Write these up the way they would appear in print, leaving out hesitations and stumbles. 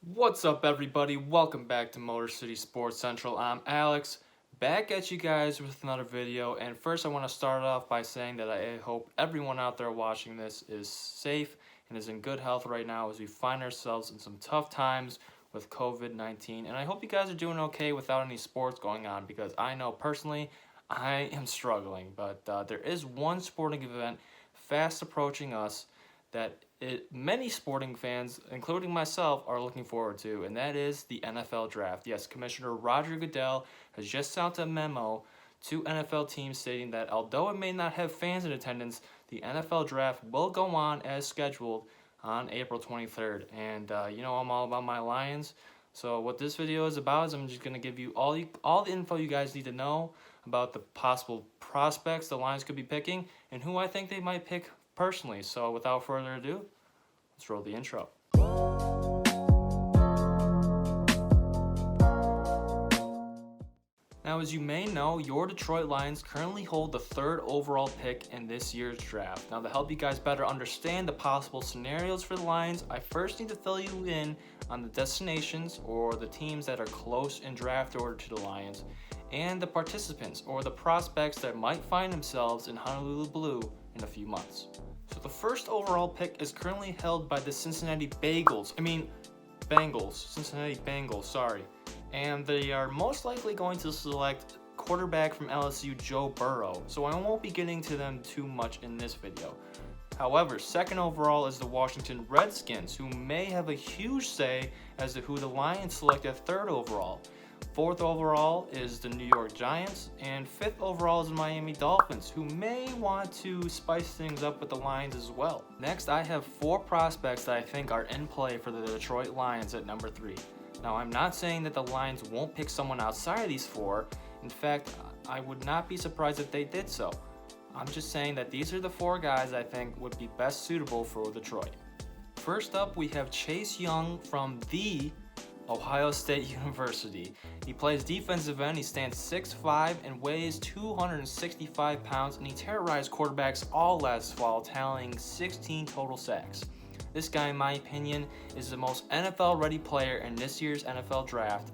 What's up, everybody? Welcome back to Motor City Sports Central. I'm Alex, back at you guys with another video. And first, I want to start off by saying that I hope everyone out there watching this is safe and is in good health right now as we find ourselves in some tough times with COVID-19. And I hope you guys are doing okay without any sports going on, because I know personally I am struggling. But there is one sporting event fast approaching us that many sporting fans, including myself, are looking forward to, and that is the NFL Draft. Yes, Commissioner Roger Goodell has just sent a memo to NFL teams stating that although it may not have fans in attendance, the NFL Draft will go on as scheduled on April 23rd. And I'm all about my Lions. So what this video is about is I'm just going to give you all the info you guys need to know about the possible prospects the Lions could be picking and who I think they might pick personally. So without further ado, let's roll the intro. Now, as you may know, your Detroit Lions currently hold the 3rd overall pick in this year's draft. Now, to help you guys better understand the possible scenarios for the Lions, I first need to fill you in on the destinations, or the teams that are close in draft order to the Lions, and the participants or the prospects that might find themselves in Honolulu Blue in a few months. So the 1st overall pick is currently held by the Cincinnati Bengals, sorry. And they are most likely going to select quarterback from LSU, Joe Burrow. So I won't be getting to them too much in this video. However, 2nd overall is the Washington Redskins, who may have a huge say as to who the Lions select at 3rd overall. 4th overall is the New York Giants, and 5th overall is the Miami Dolphins, who may want to spice things up with the Lions as well. Next, I have 4 prospects that I think are in play for the Detroit Lions at number 3. Now, I'm not saying that the Lions won't pick someone outside of these 4. In fact, I would not be surprised if they did so. I'm just saying that these are the 4 guys I think would be best suitable for Detroit. First up, we have Chase Young from the Ohio State University. He plays defensive end, he stands 6'5" and weighs 265 pounds, and he terrorized quarterbacks all last fall, tallying 16 total sacks. This guy, in my opinion, is the most NFL-ready player in this year's NFL Draft,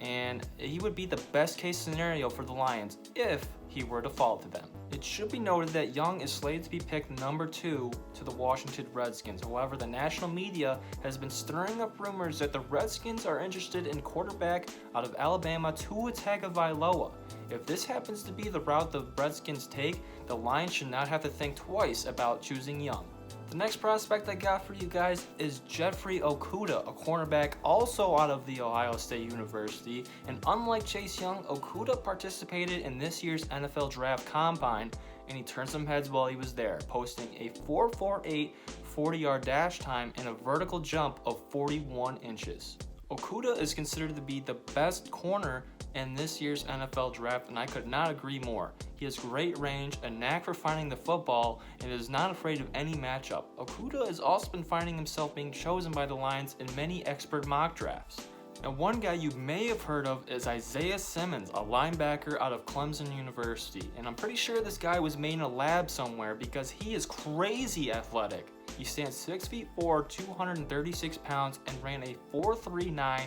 and he would be the best-case scenario for the Lions if he were to fall to them. It should be noted that Young is slated to be picked number 2 to the Washington Redskins. However, the national media has been stirring up rumors that the Redskins are interested in quarterback out of Alabama, Tua Tagovailoa. If this happens to be the route the Redskins take, the Lions should not have to think twice about choosing Young. The next prospect I got for you guys is Jeffrey Okudah, a cornerback also out of the Ohio State University. And unlike Chase Young, Okudah participated in this year's NFL Draft Combine, and he turned some heads while he was there, posting a 4.48 40-yard dash time and a vertical jump of 41 inches. Okudah is considered to be the best corner in this year's NFL Draft, and I could not agree more. He has great range, a knack for finding the football, and is not afraid of any matchup. Okudah has also been finding himself being chosen by the Lions in many expert mock drafts. Now, one guy you may have heard of is Isaiah Simmons, a linebacker out of Clemson University, and I'm pretty sure this guy was made in a lab somewhere because he is crazy athletic. He stands 6'4", 236 pounds, and ran a 4.39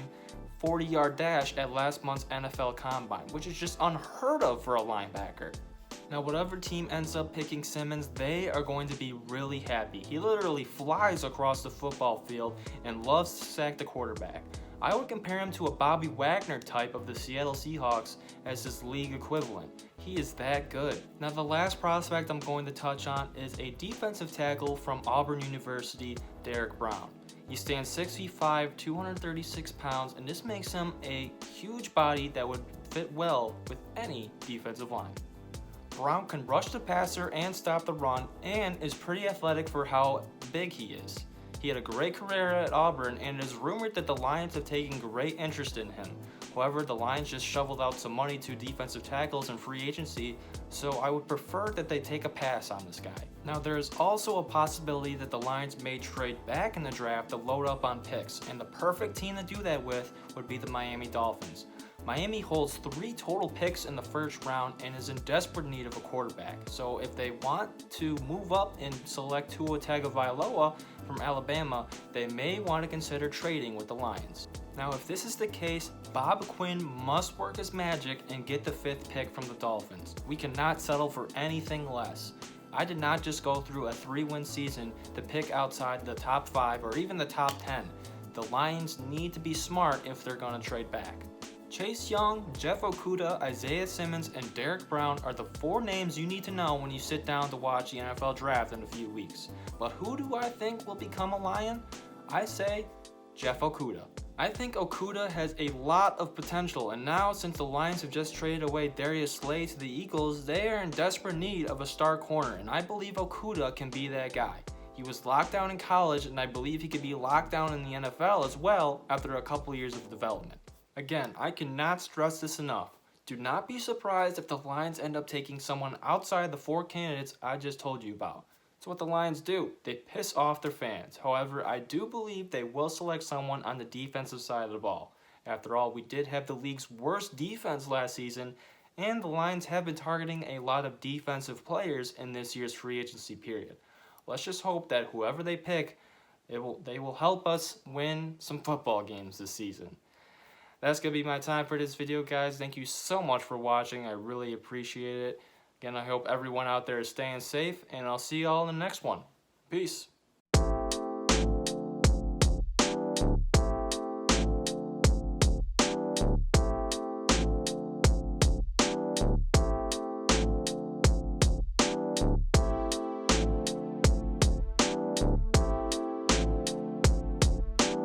40-yard dash at last month's NFL Combine, which is just unheard of for a linebacker. Now, whatever team ends up picking Simmons, they are going to be really happy. He literally flies across the football field and loves to sack the quarterback. I would compare him to a Bobby Wagner type of the Seattle Seahawks as his league equivalent. He is that good. Now, the last prospect I'm going to touch on is a defensive tackle from Auburn University, Derek Brown. He stands 6'5", 236 pounds, and this makes him a huge body that would fit well with any defensive line. Brown can rush the passer and stop the run, and is pretty athletic for how big he is. He had a great career at Auburn, and it is rumored that the Lions have taken great interest in him. However, the Lions just shoveled out some money to defensive tackles in free agency, so I would prefer that they take a pass on this guy. Now, there is also a possibility that the Lions may trade back in the draft to load up on picks, and the perfect team to do that with would be the Miami Dolphins. Miami holds 3 total picks in the first round and is in desperate need of a quarterback. So if they want to move up and select Tua Tagovailoa from Alabama, they may want to consider trading with the Lions. Now, if this is the case, Bob Quinn must work his magic and get the 5th pick from the Dolphins. We cannot settle for anything less. I did not just go through a 3-win season to pick outside the top 5 or even the top 10. The Lions need to be smart if they're going to trade back. Chase Young, Jeff Okudah, Isaiah Simmons, and Derek Brown are the 4 names you need to know when you sit down to watch the NFL draft in a few weeks. But who do I think will become a Lion? I say Jeff Okudah. I think Okudah has a lot of potential, and now since the Lions have just traded away Darius Slay to the Eagles, they are in desperate need of a star corner, and I believe Okudah can be that guy. He was locked down in college, and I believe he could be locked down in the NFL as well after a couple years of development. Again, I cannot stress this enough. Do not be surprised if the Lions end up taking someone outside the 4 candidates I just told you about. It's what the Lions do. They piss off their fans. However, I do believe they will select someone on the defensive side of the ball. After all, we did have the league's worst defense last season, and the Lions have been targeting a lot of defensive players in this year's free agency period. Let's just hope that whoever they pick, they will help us win some football games this season. That's going to be my time for this video, guys. Thank you so much for watching. I really appreciate it. Again, I hope everyone out there is staying safe, and I'll see you all in the next one. Peace.